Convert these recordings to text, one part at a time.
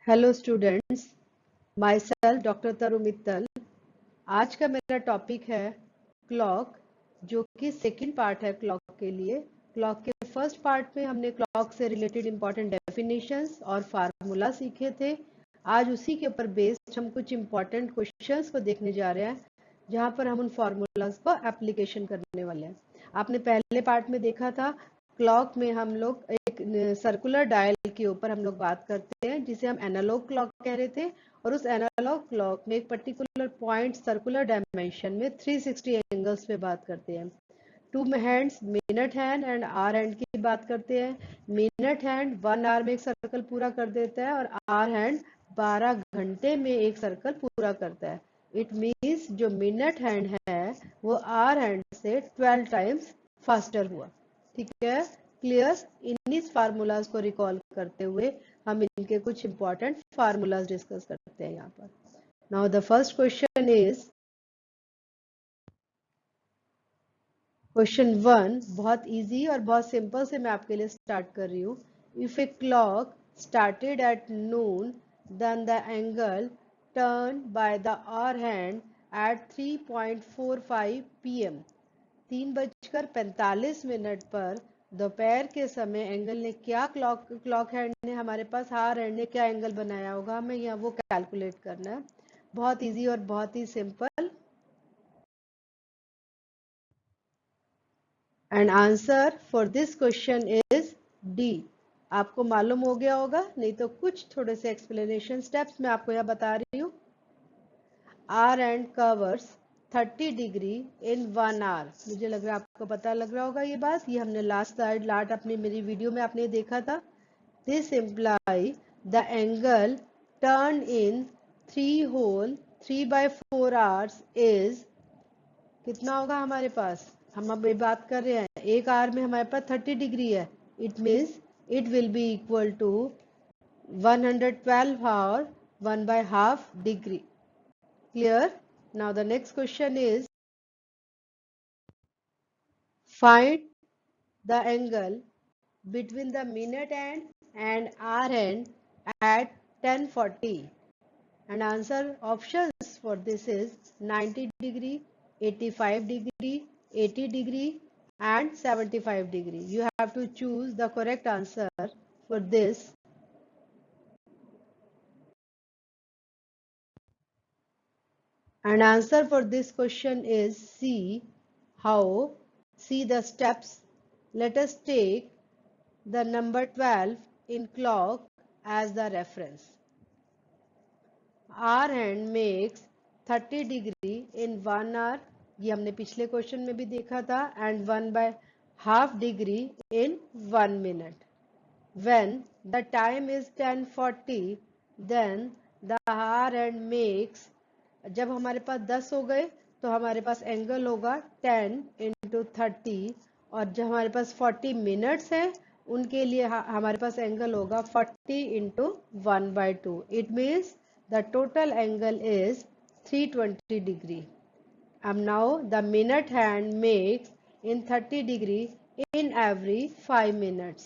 Hello students, my self doctor तरु मित्तल। आज का मेरा टॉपिक है क्लॉक, जो कि सेकंड पार्ट है क्लॉक के लिए। क्लॉक के फर्स्ट पार्ट में हमने क्लॉक से रिलेटेड इंपॉर्टेंट डेफिनेशंस और फार्मूला सीखे थे। आज उसी के ऊपर बेस्ड हम कुछ इंपॉर्टेंट क्वेश्चंस को देखने जा रहे हैं, जहां पर हम उन फार्मूलाज को एप्लीकेशन करने वाले हैं। आपने पहले पार्ट में देखा था, क्लॉक में हम लोग एक सर्कुलर डायल के ऊपर हम लोग बात करते हैं, जिसे हम एनालॉग क्लॉक कह रहे थे। और उस एनालॉग क्लॉक में एक पर्टिकुलर पॉइंट सर्कुलर डायमेंशन में 360 एंगल्स पे बात करते हैं। Two hands, minute hand and hour hand की बात करते हैं। मिनट हैंड 1 आवर में एक सर्कल पूरा कर देता है और आवर हैंड 12 घंटे में एक सर्कल पूरा करता है। इट मीन्स जो मिनट हैंड है वो आवर हैंड से 12 टाइम्स फास्टर हुआ। ठीक है, क्लियर। इन्हीं फार्मूलाज को रिकॉल करते हुए हम इनके कुछ इंपॉर्टेंट फार्मूलाज डिस्कस करते हैं यहाँ पर। Now the first question is question 1। बहुत इजी और बहुत सिंपल से मैं आपके लिए स्टार्ट कर रही हूँ। If a clock started at noon, then the angle turn by the hour hand at 3.45 PM। 3:45 पर दोपहर के समय एंगल ने क्या क्लॉक हैंड ने हमारे पास आवर हैंड ने क्या एंगल बनाया होगा, हमें यहाँ वो कैलकुलेट करना है। बहुत इजी और बहुत ही simple. And answer for this question is D. आपको मालूम हो गया होगा, नहीं तो कुछ थोड़े से एक्सप्लेनेशन स्टेप्स मैं आपको यहाँ बता रही हूँ। Hour hand covers 30 degree in 1 hour. मुझे लग रहा है आपको पता लग रहा होगा ये बात। ये हमने लास्ट अपनी मेरी वीडियो में आपने देखा था। This imply the angle turn in 3/4 hours is कितना होगा हमारे पास। हम अब ये बात कर रहे हैं, एक आवर में हमारे पास 30 डिग्री है। It means it will be equal to 112 hour 1/2 degree. Clear? Now the next question is, find the angle between the minute hand and hour hand at 10:40. And answer options for this is 90 degree, 85 degree, 80 degree and 75 degree. You have to choose the correct answer for this. And answer for this question is C. How? See the steps. Let us take the number 12 in clock as the reference. Our hand makes 30 degree in 1 hour. ये हमने पिछले question में भी देखा था। And 1/2 degree in 1 minute. When the time is 10:40, then the hour hand makes, जब हमारे पास 10 हो गए तो हमारे पास एंगल होगा 10 × 30, और जब हमारे पास 40 मिनट्स है उनके लिए हमारे पास एंगल होगा 40 × 1/2। It means the total angle is 320 degree. अब now the minute hand makes in 30 degree in every 5 minutes.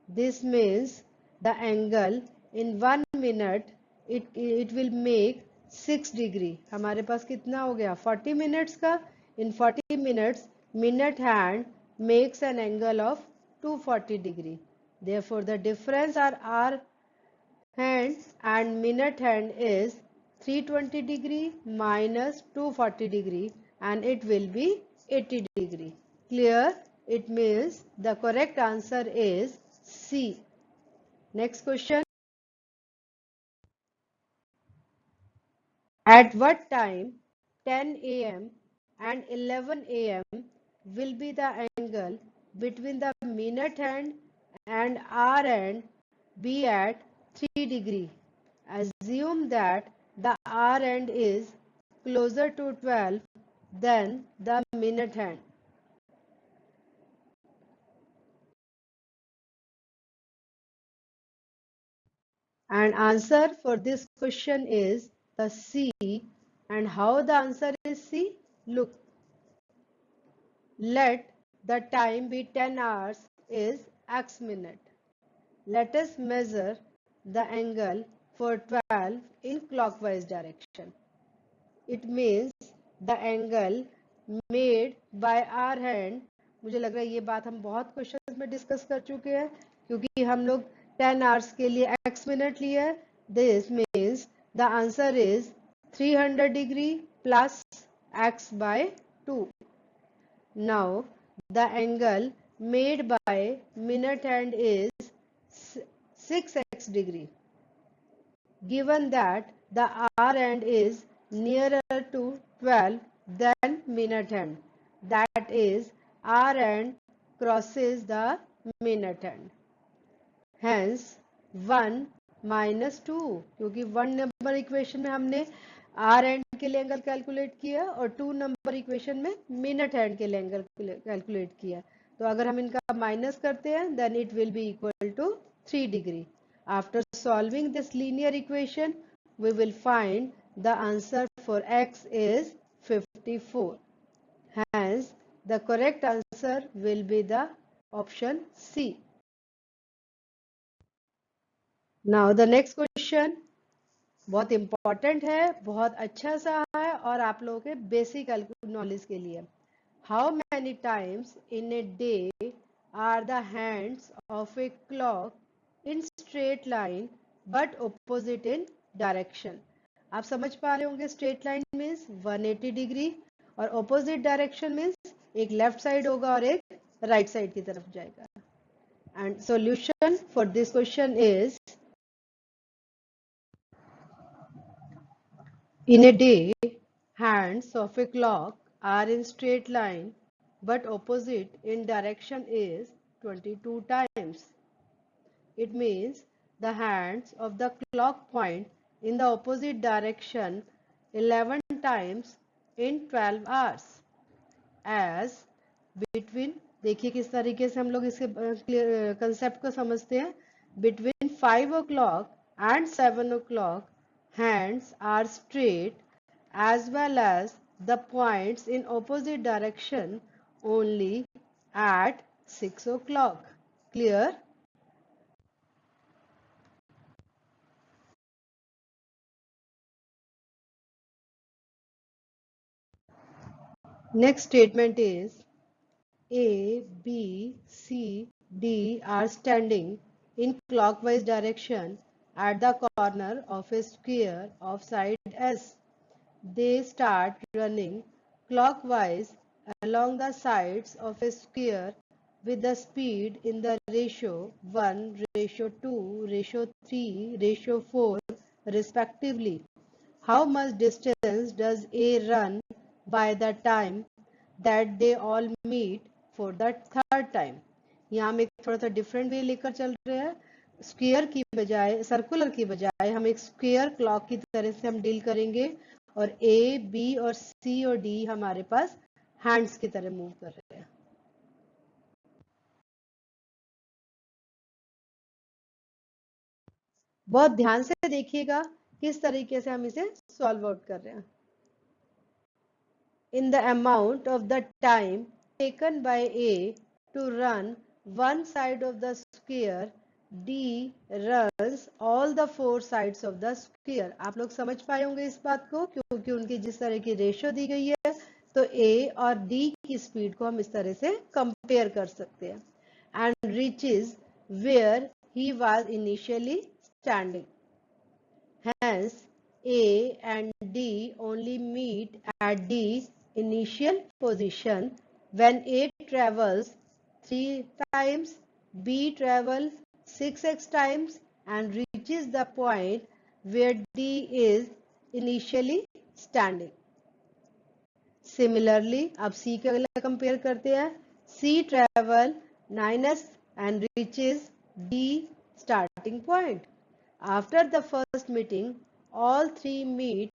This means the angle in 1 minute it will make 6 degree. हमारे पास कितना हो गया 40 minutes का। In 40 minutes minute hand makes an angle of 240 degree. Therefore the difference are hour hand and minute hand is 320 degree minus 240 degree, and it will be 80 degree. Clear? It means the correct answer is C. Next question. At what time 10 a.m. and 11 a.m. will be the angle between the minute hand and hour hand be at 3 degree? Assume that the hour hand is closer to 12 than the minute hand. And answer for this question is the C. And how the answer is C? Look, let the time be 10 hours is x minute. Let us measure the angle for 12 in clockwise direction. It means the angle made by our hand, मुझे लग रहा है ये बात हम बहुत questions में discuss कर चुके हैं क्योंकि हम लोग 10 आवर्स के लिए x मिनट लिए. This means the answer is 300 degree plus x by 2. Now the angle made by minute hand is 6x degree. Given that the R hand is nearer to 12 than minute hand, that is R hand crosses the minute hand. Hence 1 minus 2, क्योंकि 1 number equation में हमने are hand के लिए angle calculate किया और 2 number equation में minute hand के लिए एंगल कैलकुलेट किया. तो अगर हम इनका माइनस करते हैं then it will be equal to 3 degree. After solving this linear equation, we will find the answer for x is 54. Hence, the correct answer will be the option C. Now, the next question बहुत important है, बहुत अच्छा सा है और आप लोगों के बेसिक नॉलेज के लिए. How many times in a day are the hands of a clock in straight line but opposite in direction? आप समझ पा रहे होंगे स्ट्रेट लाइन मीन्स 180 डिग्री और ऑपोजिट डायरेक्शन मीन्स एक लेफ्ट साइड होगा और एक राइट साइड की तरफ जाएगा. And solution for this question is in a day hands of a clock are in straight line but opposite in direction is 22 times. It means the hands of the clock point in the opposite direction 11 times in 12 hours. As between, देखिए किस तरीके से हम लोग इसके concept को समझते हैं. Between 5 o'clock and 7 o'clock hands are straight as well as the points in opposite direction only at 6 o'clock. Clear? Next statement is A, B, C, D are standing in clockwise direction at the corner of a square of side S. They start running clockwise along the sides of a square with the speed in the ratio 1, ratio 2, ratio 3, ratio 4 respectively. How much distance does A run by the time that they all meet for the third time? यहाँ हम एक थोड़ा सा different way लेकर चल रहे हैं. Square की बजाय, सर्कुलर की बजाय हम एक स्क्वायर क्लॉक की तरह से हम डील करेंगे और ए, बी और सी और डी हमारे पास हैंड्स की तरह मूव कर रहे हैं. बहुत ध्यान से देखिएगा किस तरीके से हम इसे सॉल्व आउट कर रहे हैं. In the amount of the time taken by A to run one side of the square, D runs all the 4 sides of the square. आप लोग समझ पाए होंगे इस बात को क्योंकि उनकी जिस तरह की रेशियो दी गई है तो A और D की स्पीड को हम इस तरह से कंपेयर कर सकते हैं. And reaches where he was initially standing. Hence, A and D only meet at D initial position when A travels 3 times, B travels 6x times and reaches the point where D is initially standing. Similarly, अब C के अगला compare करते हैं. C travel 9s and reaches D starting point. After the first meeting, all three meet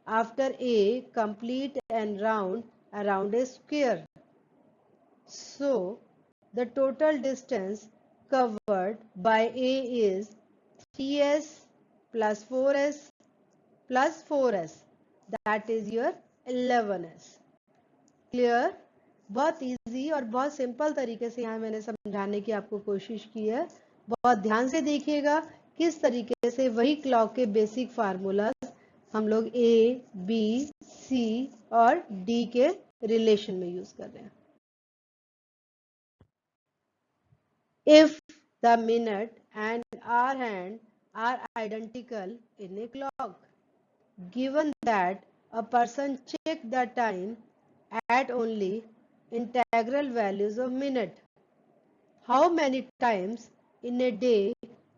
after A complete and round around a square. So, the total distance covered by A is 3s plus 4s plus 4s. That is your 11s. Clear? बहुत easy और बहुत simple तरीके से यहाँ मैंने समझाने की आपको कोशिश की है. बहुत ध्यान से देखिएगा किस तरीके से वही क्लॉक के बेसिक फार्मूलाज हम लोग ए, बी, सी और डी के रिलेशन में यूज कर रहे हैं. If the minute and hour hand are identical in a clock, given that a person check the time at only integral values of minute, how many times in a day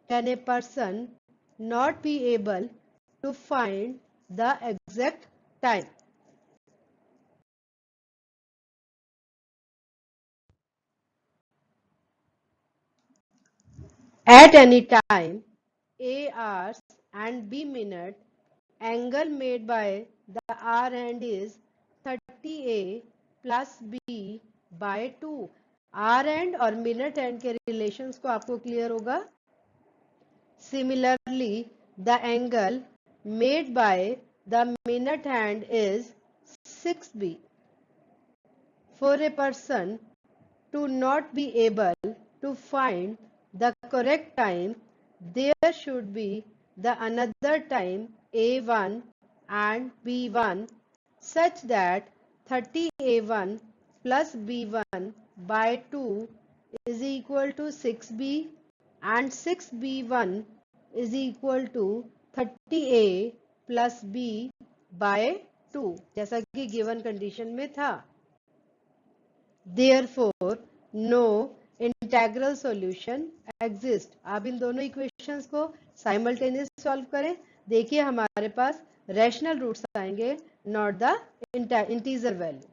can a person not be able to find the exact time? At any time, A hours and B minute, angle made by the hour hand is 30A plus B by 2. hour hand और minute hand के relations को आपको clear होगा. Similarly, the angle made by the minute hand is 6B. For a person to not be able to find the correct time, there should be the another time A1 and B1 such that 30A1 plus B1 by 2 is equal to 6B and 6B1 is equal to 30A plus B by 2, जैसा कि given condition में था. Therefore, no integral solution exists. आप इन दोनों equations को simultaneous solve करें. देखिए हमारे पास रैशनल रूट्स आएंगे, not the integer value.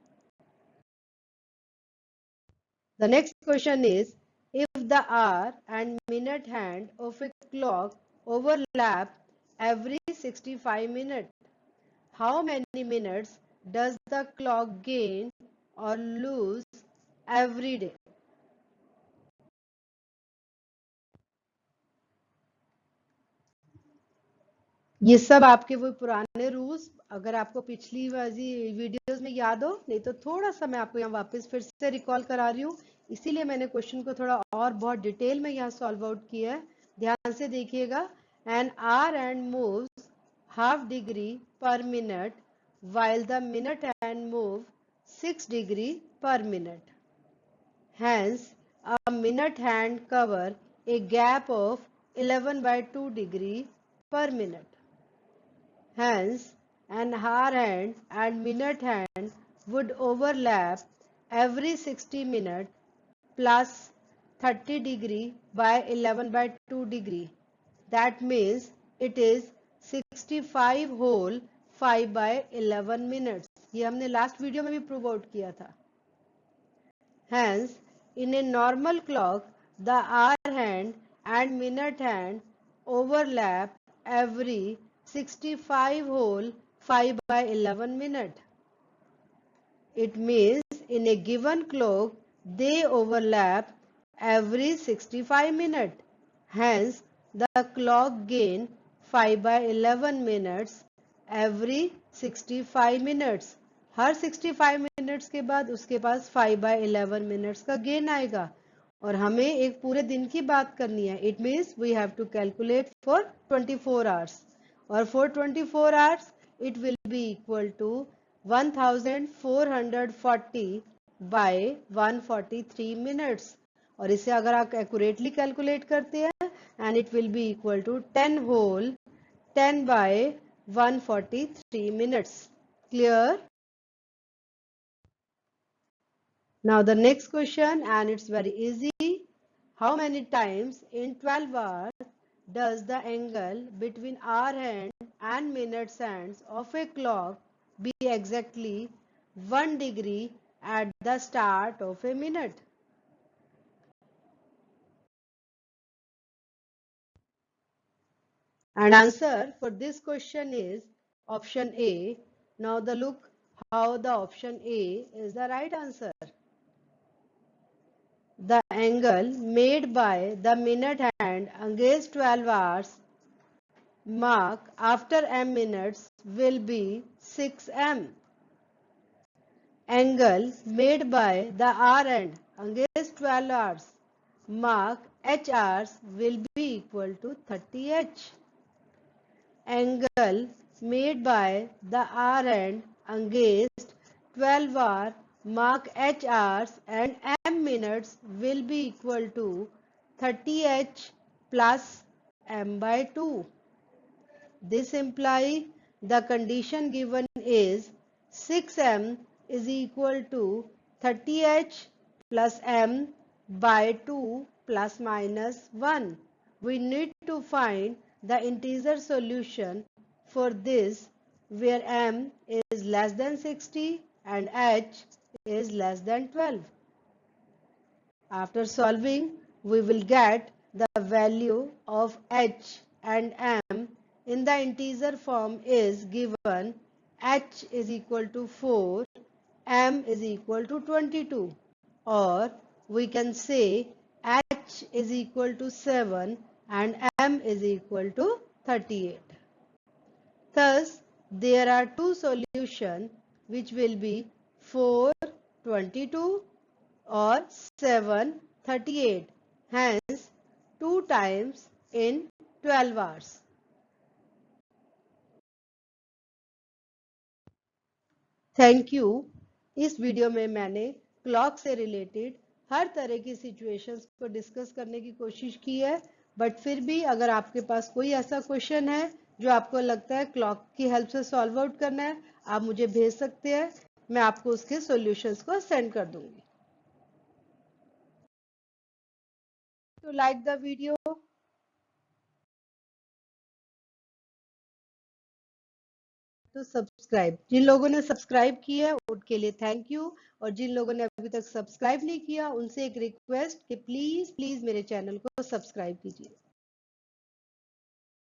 The next question is, if the hour and minute hand of a clock overlap every 65 minutes, how many minutes does the clock gain or lose every day? ये सब आपके वो पुराने rules, अगर आपको पिछली वाली videos में याद हो, नहीं तो थोड़ा सा मैं आपको यहाँ वापस फिर से रिकॉल करा रही हूँ. इसीलिए मैंने क्वेश्चन को थोड़ा और बहुत डिटेल में यहाँ सॉल्व आउट किया है. ध्यान से देखिएगा. An hour hand moves half degree पर minute while the minute hand move 6 degree per minute. Hence, a minute hand cover a gap of 11 by 2 degree per minute. Hence, an hour hand and minute hand would overlap every 60 minutes plus 30 degree by 11 by 2 degree. That means it is 65 whole 5 by 11 minutes. ये हमने last video में भी prove out किया था. Hence, in a normal clock, the hour hand and minute hand overlap every 65 whole 5 by 11 minute. It means in a given clock, they overlap every 65 minute. Hence, the clock gain 5 by 11 minutes every 65 minutes. Her 65 minutes के बाद उसके पास 5 by 11 minutes का gain आएगा. और हमें एक पूरे दिन की बात करनी है. It means we have to calculate for 24 hours. और for 24 hours it will be equal to 1440 by 143 minutes. और इसे अगर आप एक्यूरेटली कैलकुलेट करते हैं and it will be equal to 10 whole 10 by 143 minutes. Clear? Now the next question, and it's very easy. How many times in 12 hours does the angle between hour hand and minute hands of a clock be exactly 1 degree at the start of a minute? And answer for this question is option A. Now the look how the option A is the right answer. The angle made by the minute hand against 12 hours mark after m minutes will be 6m. Angle made by the hour hand against 12 hours mark h hours will be equal to 30h. Angle made by the R end against 12 hour mark h hours and m minutes will be equal to 30h plus m by 2. This implies the condition given is 6m is equal to 30h plus m by 2 plus minus 1. We need to find the integer solution for this where m is less than 60 and h is less than 12. After solving, we will get the value of h and m in the integer form is given h is equal to 4, m is equal to 22, or we can say h is equal to 7 and m is equal to 38. Thus, there are two solutions which will be 4, 22 or 7, 38. Hence, 2 times in 12 hours. Thank you. इस video में मैंने clock से related हर तरह की situations को discuss करने की कोशिश की है, बट फिर भी अगर आपके पास कोई ऐसा क्वेश्चन है जो आपको लगता है क्लॉक की हेल्प से सॉल्व आउट करना है, आप मुझे भेज सकते हैं, मैं आपको उसके सॉल्यूशंस को सेंड कर दूंगी। तो लाइक द वीडियो, तो सब्सक्राइब। जिन लोगों ने सब्सक्राइब किया है उनके लिए थैंक यू, और जिन लोगों ने अभी तक सब्सक्राइब नहीं किया उनसे एक रिक्वेस्ट कि प्लीज प्लीज मेरे चैनल को सब्सक्राइब कीजिए।